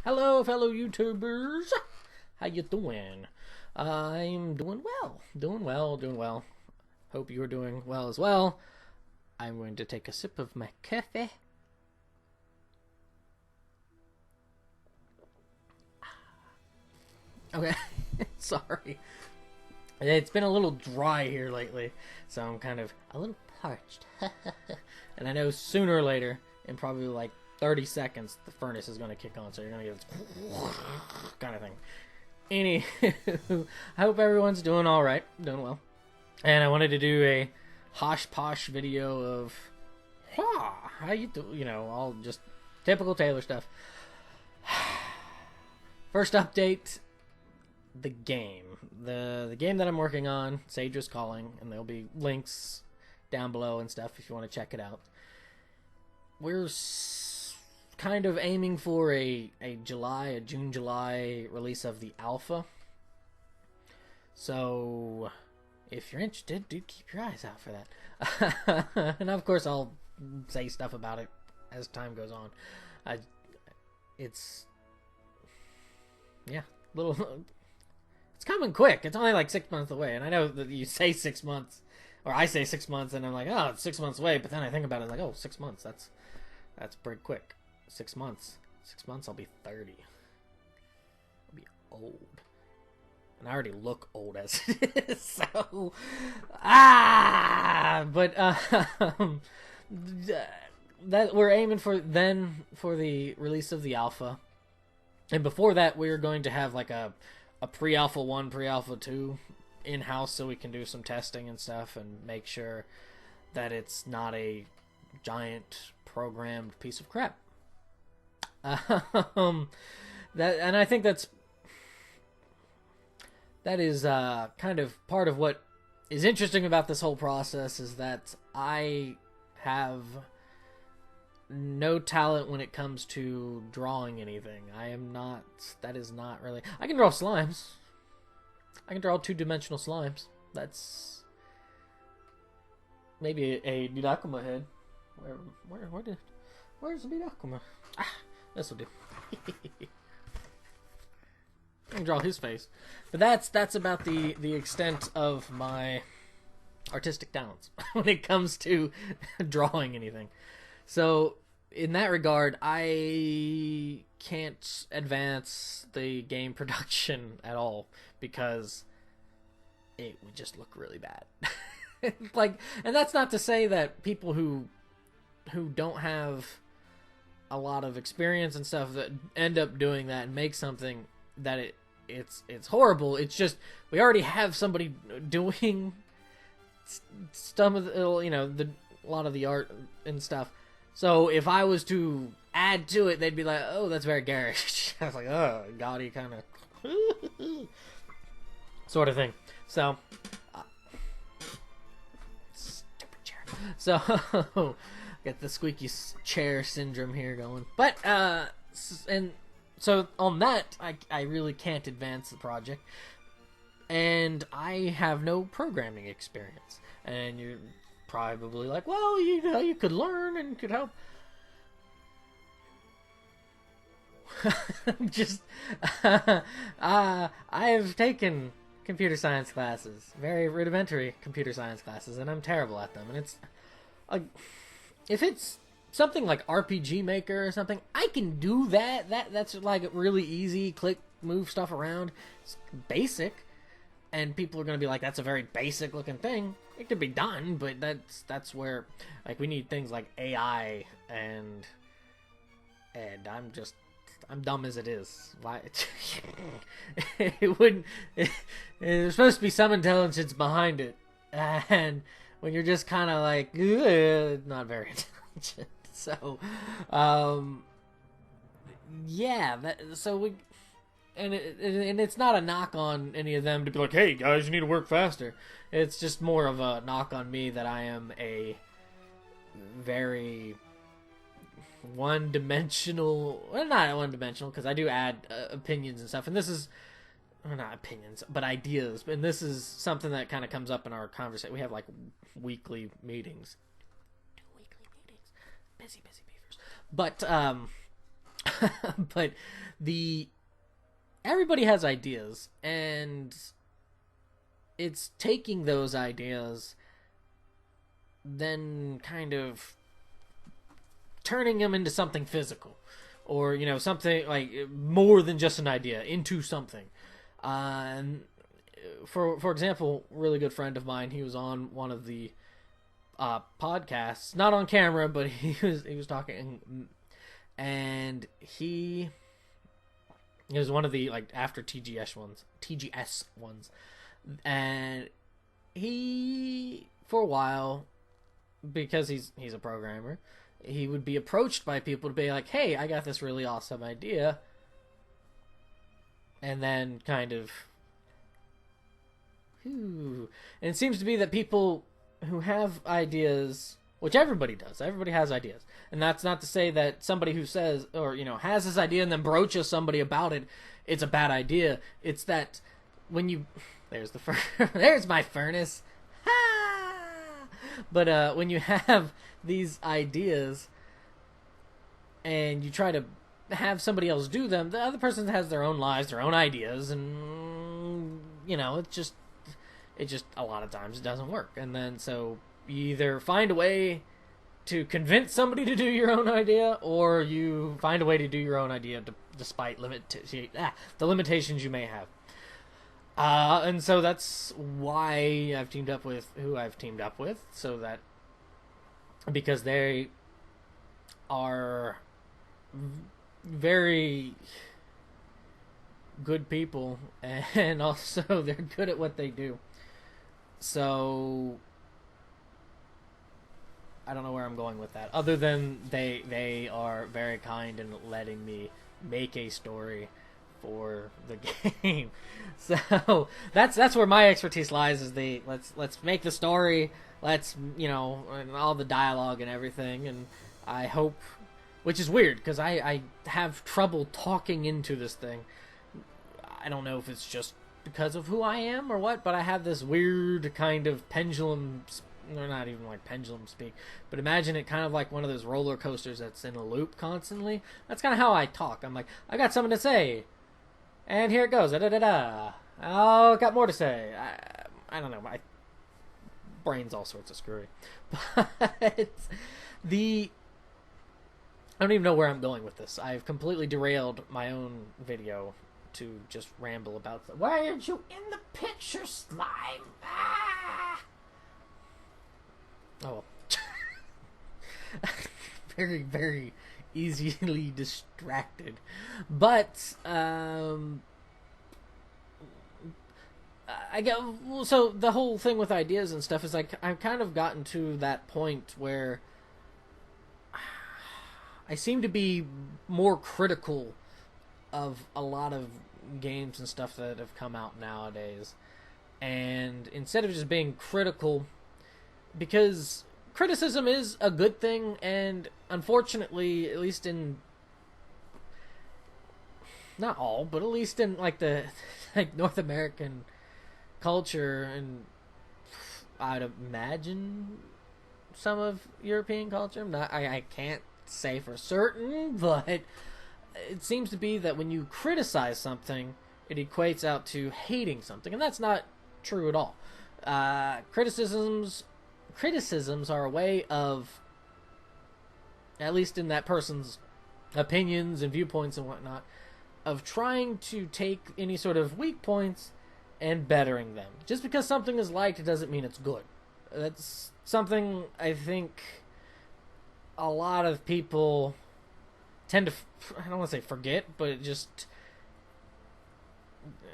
Hello, fellow YouTubers. How you doing? I'm doing well. Doing well. Hope you're doing well as well. I'm going to take a sip of my coffee. Okay, sorry. It's been a little dry here lately, so I'm kind of a little parched. And I know sooner or later, in probably like 30 seconds, the furnace is going to kick on, so you're going to get this kind of thing. Anywho, I hope everyone's doing alright, doing well. And I wanted to do a hosh posh video of how you do, all just typical Taylor stuff. First update, the game. The game that I'm working on, Saedra's Calling, and there'll be links down below and stuff if you want to check it out. We're kind of aiming for a June-July release of the alpha. So if you're interested, dude, keep your eyes out for that. And of course I'll say stuff about it as time goes on. It's coming quick. It's only like 6 months away, and I know that you say 6 months, or I say 6 months, and I'm like, oh, it's 6 months away. But then I think about it, like, oh, 6 months. That's pretty quick. 6 months. 6 months, I'll be 30. I'll be old, and I already look old as it is. So, but that we're aiming for the release of the alpha, and before that, we're going to have like a pre-alpha 1, pre-alpha 2 in-house so we can do some testing and stuff and make sure that it's not a giant programmed piece of crap. And I think that is kind of part of what is interesting about this whole process, is that I have no talent when it comes to drawing anything. That is not really... I can draw slimes. I can draw two-dimensional slimes. That's maybe a Nidakuma head. Where's the Nidakuma? This'll do. I can draw his face. But that's about the extent of my artistic talents when it comes to drawing anything. So, in that regard, I can't advance the game production at all because it would just look really bad. And that's not to say that people who don't have a lot of experience and stuff that end up doing that and make something that it's horrible. It's just we already have somebody doing some of the, a lot of the art and stuff. So if I was to add to it, they'd be like, "Oh, that's very garish." I was like, "Oh, gaudy kind of sort of thing." So, stupid chair. So, get the squeaky chair syndrome here going. But and so on that, I really can't advance the project, and I have no programming experience. And you're probably like, well, you could learn and could help. Just I've taken computer science classes, very rudimentary computer science classes, and I'm terrible at them. And it's if it's something like RPG Maker or something, I can do that. That's like really easy, click, move stuff around. It's basic. And people are going to be like, that's a very basic looking thing. It could be done, but that's where, like, we need things like AI and I'm dumb as it is. Why? It wouldn't. There's supposed to be some intelligence behind it, and when you're just kind of like, not very intelligent. So, yeah. And it's not a knock on any of them to be like, hey, guys, you need to work faster. It's just more of a knock on me that I am a very one-dimensional... Well, not one-dimensional, because I do add opinions and stuff. And this is... Well, not opinions, but ideas. And this is something that kind of comes up in our conversation. We have, like, weekly meetings. Busy beavers. But, But everybody has ideas, and it's taking those ideas, then kind of turning them into something physical, or something like more than just an idea, into something. And for example, really good friend of mine, he was on one of the podcasts, not on camera, but he was talking, and he was one of the like after TGS ones, and he, for a while, because he's a programmer, he would be approached by people to be like, hey, I got this really awesome idea, and then kind of and it seems to be that people who have ideas, which everybody does, everybody has ideas, and that's not to say that somebody who says, or has this idea and then broaches somebody about it, it's a bad idea. It's that when you there's my furnace. But when you have these ideas and you try to have somebody else do them, the other person has their own lives, their own ideas, and it just a lot of times it doesn't work. And then so you either find a way to convince somebody to do your own idea, or you find a way to do your own idea despite the limitations you may have. And so that's why I've teamed up with who I've teamed up with, because they are very good people, and also they're good at what they do. So I don't know where I'm going with that, other than they are very kind in letting me make a story for the game. So that's where my expertise lies, is let's make the story, let's and all the dialogue and everything. And I hope, which is weird because I have trouble talking into this thing. I don't know if it's just because of who I am or what, but I have this weird kind of pendulum, or not even like pendulum speak, but imagine it kind of like one of those roller coasters that's in a loop constantly. That's kind of how I talk. I'm like, I got something to say, and here it goes. Oh, got more to say. I don't know. My brain's all sorts of screwy. But I don't even know where I'm going with this. I've completely derailed my own video to just ramble about why aren't you in the picture, slime? Oh well. Very, very easily distracted. But so the whole thing with ideas and stuff is like I've kind of gotten to that point where I seem to be more critical of a lot of games and stuff that have come out nowadays. And instead of just being critical, because criticism is a good thing, and unfortunately, at least in not all, but at least in like the North American culture, and I'd imagine some of European culture. I can't say for certain, but it seems to be that when you criticize something, it equates out to hating something, and that's not true at all. Criticisms are a way of, at least in that person's opinions and viewpoints and whatnot, of trying to take any sort of weak points and bettering them. Just because something is liked doesn't mean it's good. That's something I think a lot of people tend to, I don't want to say forget, but it just,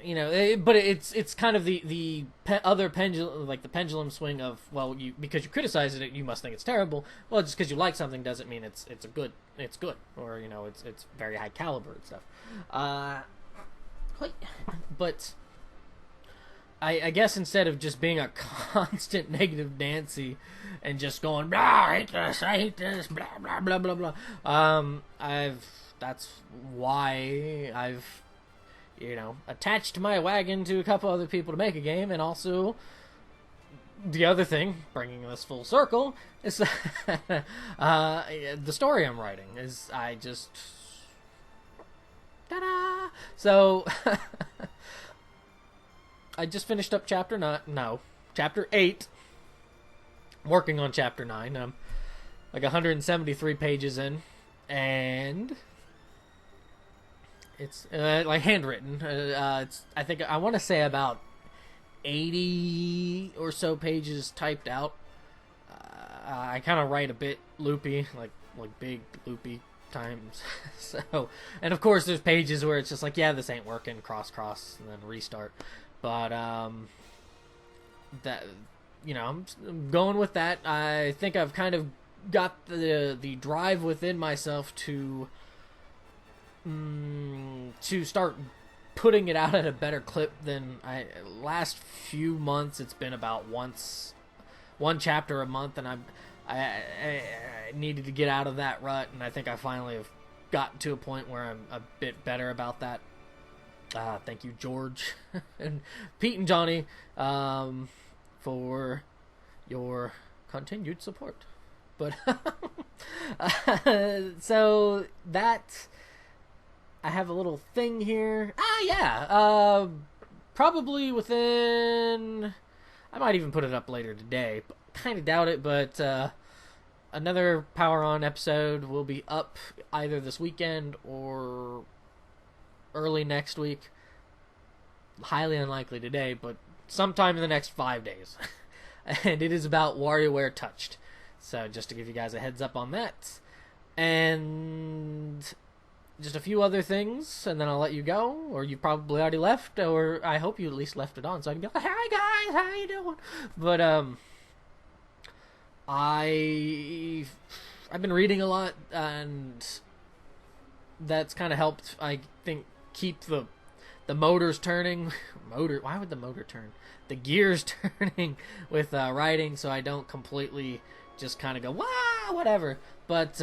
but it's kind of the other pendulum, like the pendulum swing of, well, because you criticized it, you must think it's terrible. Well, just because you like something doesn't mean it's good, or it's very high caliber and stuff. But I guess instead of just being a constant negative Nancy and just going, blah, I hate this, blah blah blah blah blah. That's why I've attached my wagon to a couple other people to make a game. And also the other thing, bringing this full circle, is the story I'm writing is So I just finished up chapter 8. Working on chapter 9. I'm like 173 pages in, and it's like handwritten. It's I think I want to say about 80 or so pages typed out. I kind of write a bit loopy, like big loopy times. So, and of course, there's pages where it's just like, yeah, this ain't working, cross, and then restart. But that, I'm going with that. I think I've kind of got the drive within myself to start putting it out at a better clip than last few months. It's been about one chapter a month, and I needed to get out of that rut, and I think I finally have gotten to a point where I'm a bit better about that. Thank you, George and Pete and Johnny, for your continued support. But so that I have a little thing here. Probably within, I might even put it up later today. Kind of doubt it, but another Power On episode will be up either this weekend or early next week. Highly unlikely today, but sometime in the next 5 days. And it is about WarioWare Touched. So just to give you guys a heads up on that. And just a few other things, and then I'll let you go. Or you probably already left, or I hope you at least left it on, so I can be like, "Hi guys, how you doing?" But I've been reading a lot, and that's kind of helped, I think, keep the motors turning. Why would the motor turn? The gears turning with writing, so I don't completely just kind of go, "Wow, whatever." But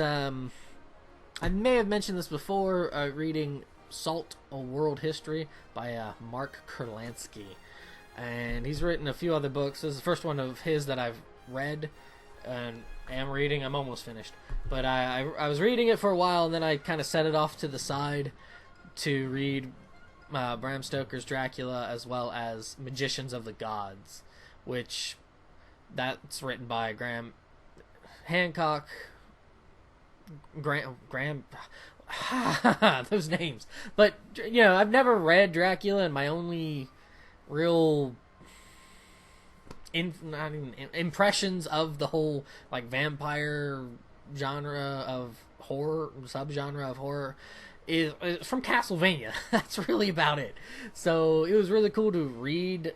I may have mentioned this before, reading Salt, A World History by Mark Kurlansky. And he's written a few other books. This is the first one of his that I've read and am reading. I'm almost finished. But I was reading it for a while, and then I kind of set it off to the side to read Bram Stoker's Dracula, as well as Magicians of the Gods, which that's written by Graham Hancock. Graham those names. But I've never read Dracula, and my only real impressions of the whole like vampire genre of horror, subgenre of horror, is from Castlevania. That's really about it. So it was really cool to read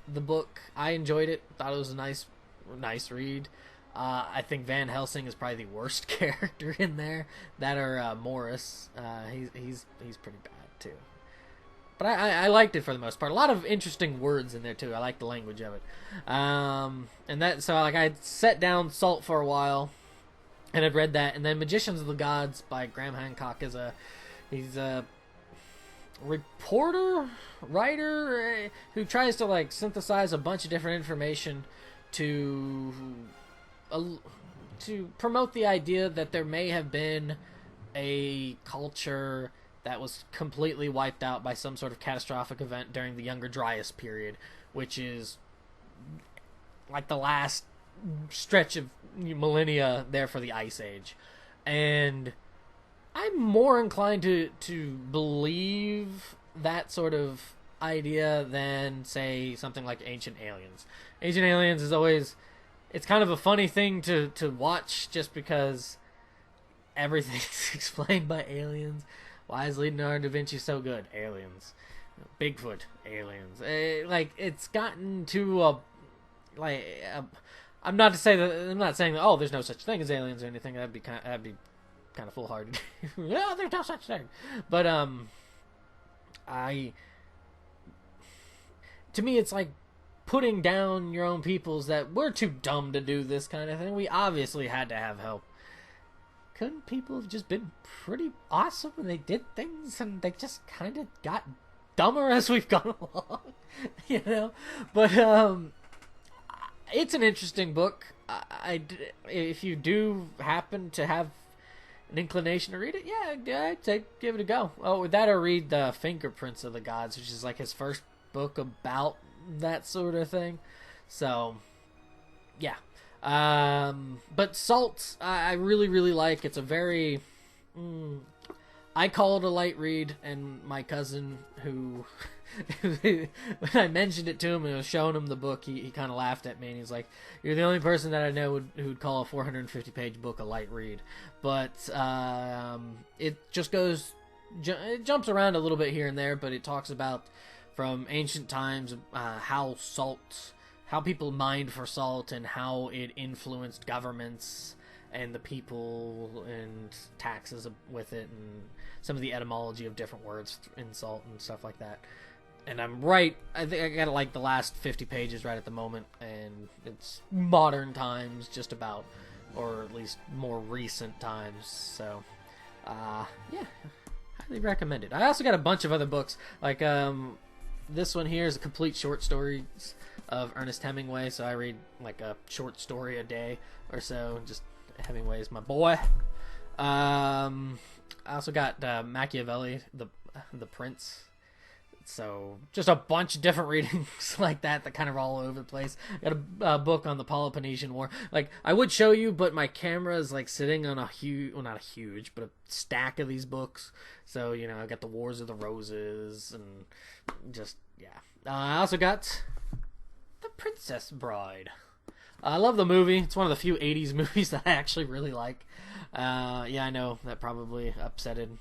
the book. I enjoyed it. Thought it was a nice read. I think Van Helsing is probably the worst character in there. That or Morris. He's pretty bad too. But I liked it for the most part. A lot of interesting words in there too. I like the language of it. And that, so like I set down Salt for a while, and I'd read that, and then Magicians of the Gods by Graham Hancock he's a writer who tries to like synthesize a bunch of different information to promote the idea that there may have been a culture that was completely wiped out by some sort of catastrophic event during the Younger Dryas period, which is like the last stretch of millennia there for the Ice Age. And I'm more inclined to believe that sort of idea than, say, something like Ancient Aliens. Ancient Aliens is always, it's kind of a funny thing to watch, just because everything's explained by aliens. Why is Leonardo da Vinci so good? Aliens. Bigfoot. Aliens. It's gotten to I'm not saying that there's no such thing as aliens or anything. That'd be kind of foolhardy. Yeah, there's no such thing. But to me, it's like putting down your own peoples that we're too dumb to do this kind of thing. We obviously had to have help. Couldn't people have just been pretty awesome when they did things, and they just kind of got dumber as we've gone along? But it's an interesting book. If you do happen to have an inclination to read it, yeah, I'd say give it a go. Oh, with that, or read the Fingerprints of the Gods, which is like his first book about that sort of thing. So, yeah. But Salt, I really, really like. It's a very... I call it a light read, and my cousin, who... when I mentioned it to him and I was showing him the book, he kind of laughed at me, and he's like, "You're the only person that I know who'd call a 450-page book a light read." But it just goes... It jumps around a little bit here and there, but it talks about from ancient times how people mined for salt and how it influenced governments and the people and taxes with it, and some of the etymology of different words in salt and stuff like that. And I think I got like the last 50 pages right at the moment, and it's modern times just about, or at least more recent times. So, yeah, highly recommend it. I also got a bunch of other books, like this one here is a complete short stories of Ernest Hemingway, so I read like a short story a day or so. Just Hemingway is my boy. I also got Machiavelli, the Prince. So just a bunch of different readings like that kind of all over the place. Got a book on the Peloponnesian War. Like, I would show you, but my camera is like sitting on a huge, well, not a huge, but a stack of these books. So, you know, I got the Wars of the Roses and just, yeah. I also got The Princess Bride. I love the movie. It's one of the few 80s movies that I actually really like. Yeah, I know that probably upsetted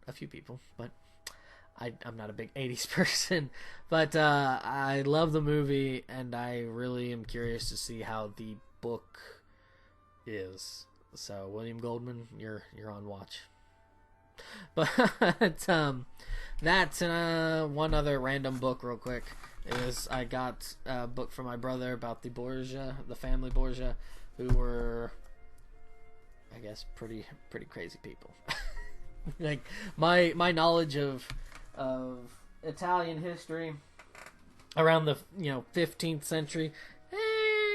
a few people, but I'm not a big 80s person. But I love the movie, and I really am curious to see how the book is. So, William Goldman, you're on watch. But that's one other random book real quick. Is I got a book from my brother about the Borgia, the family Borgia, who were, I guess, pretty crazy people. Like, my knowledge of Italian history around the 15th century,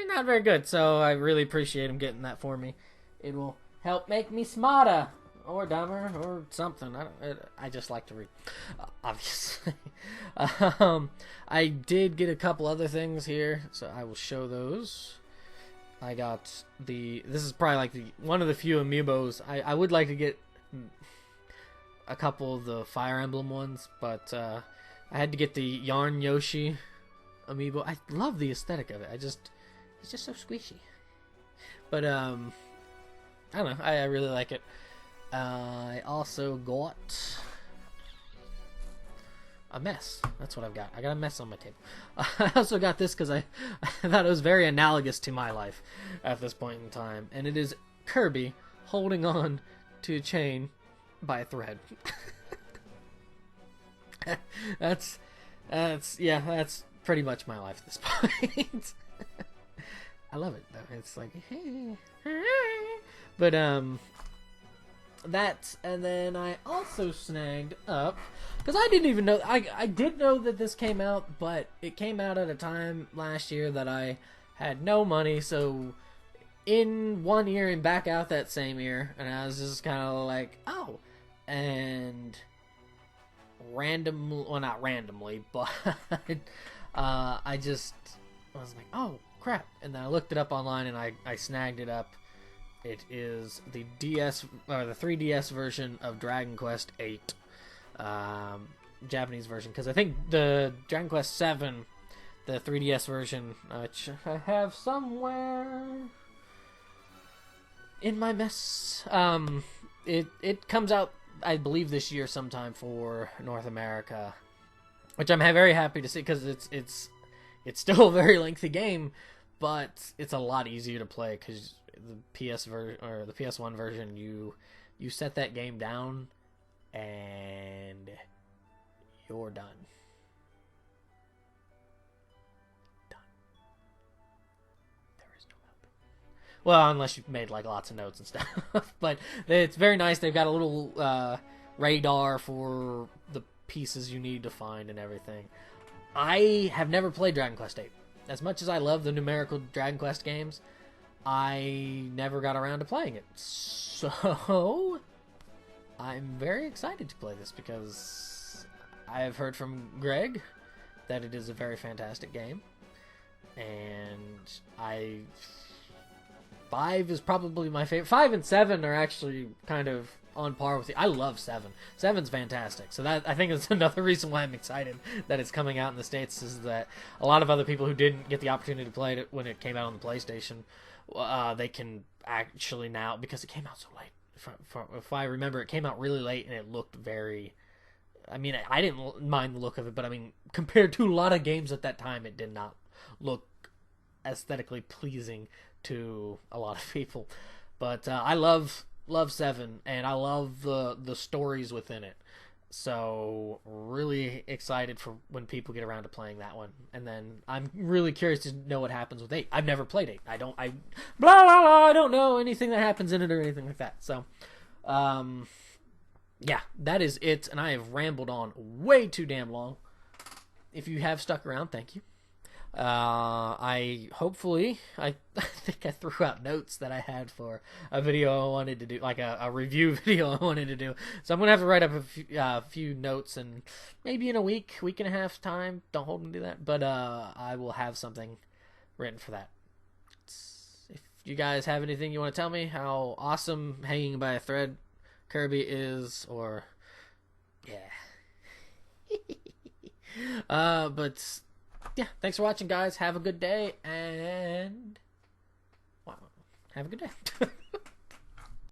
not very good. So I really appreciate him getting that for me. It will help make me smarter or dumber or something. I just like to read, obviously. I did get a couple other things here, so I will show those. I got this is probably like one of the few amiibos. I would like to get a couple of the Fire Emblem ones, but I had to get the Yarn Yoshi amiibo. I love the aesthetic of it. It's just so squishy. But I don't know. I really like it. I also got a mess. That's what I've got. I got a mess on my table. I also got this because I thought it was very analogous to my life at this point in time, and it is Kirby holding on to a chain by a thread. That's pretty much my life at this point. I love it though. It's like, but that, and then I also snagged up, because I didn't even know, I did know that this came out, but it came out at a time last year that I had no money, so in one year and back out that same year, and I was just kind of like, oh, and not randomly, but I was like, oh crap, and then I looked it up online and I snagged it up. It is the DS or the 3DS version of Dragon Quest 8, Japanese version, because I think the Dragon Quest 7, the 3DS version, which I have somewhere in my mess, it comes out, I believe, this year sometime for North America, which I'm very happy to see, because it's still a very lengthy game, but it's a lot easier to play because the the PS1 version, you set that game down and you're done. There is no help. Well, unless you've made like lots of notes and stuff. But it's very nice. They've got a little radar for the pieces you need to find and everything. I have never played Dragon Quest 8. As much as I love the numerical Dragon Quest games, I never got around to playing it. So I'm very excited to play this because I have heard from Greg that it is a very fantastic game. And 5 is probably my favorite. 5 and 7 are actually kind of on par with it. I love 7. 7's fantastic. So that, I think, is another reason why I'm excited that it's coming out in the States, is that a lot of other people who didn't get the opportunity to play it when it came out on the PlayStation, they can actually now, because it came out so late. If I remember, it came out really late and it looked very... I mean, I didn't mind the look of it, but I mean, compared to a lot of games at that time, it did not look aesthetically pleasing to a lot of people. But I love 7, and I love the stories within it. So really excited for when people get around to playing that one. And then I'm really curious to know what happens with 8. I've never played 8. I blah blah blah, I don't know anything that happens in it or anything like that. So yeah, that is it, and I have rambled on way too damn long. If you have stuck around, thank you. I think I threw out notes that I had for a video I wanted to do, like a review video I wanted to do. So I'm gonna have to write up a few notes, and maybe in a week and a half time. Don't hold me to that, but I will have something written for that. If you guys have anything you want to tell me, how awesome hanging by a thread Kirby is, or yeah. But yeah, thanks for watching, guys. Have a good day, and wow, have a good day.